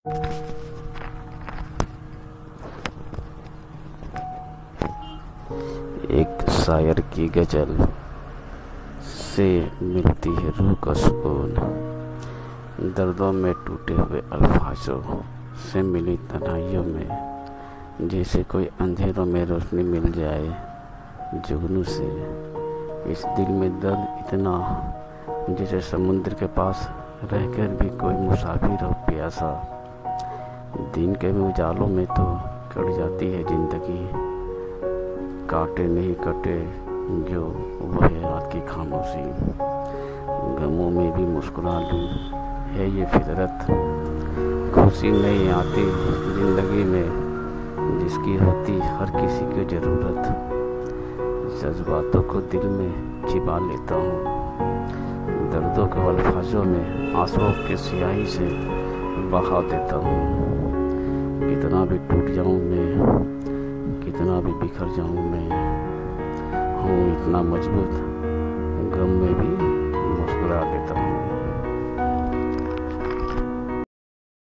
एक शायर की गज़ल से मिलती है रूह को सुकून, दर्दों में टूटे हुए अल्फाजों से मिली तन्हाइयों में, जैसे कोई अंधेरों में रोशनी मिल जाए जुगनू से। इस दिल में दर्द इतना जैसे समुद्र के पास रहकर भी कोई मुसाफिर हो प्यासा। दिन के उजालों में तो कट जाती है ज़िंदगी, काटे नहीं कटे जो वो है रात की खामोशी। गमों में भी मुस्कुरा लूँ है ये फितरत, खुशी नहीं आती ज़िंदगी में जिसकी होती हर किसी की ज़रूरत। जज्बातों को दिल में छिपा लेता हूँ, दर्दों के अल्फाजों में आंसुओं की स्याही से बहा देता हूँ। कितना भी टूट जाऊँ मैं, कितना भी बिखर जाऊँ मैं, हूँ इतना मजबूत गम में भी मुस्कुरा लेता हूँ।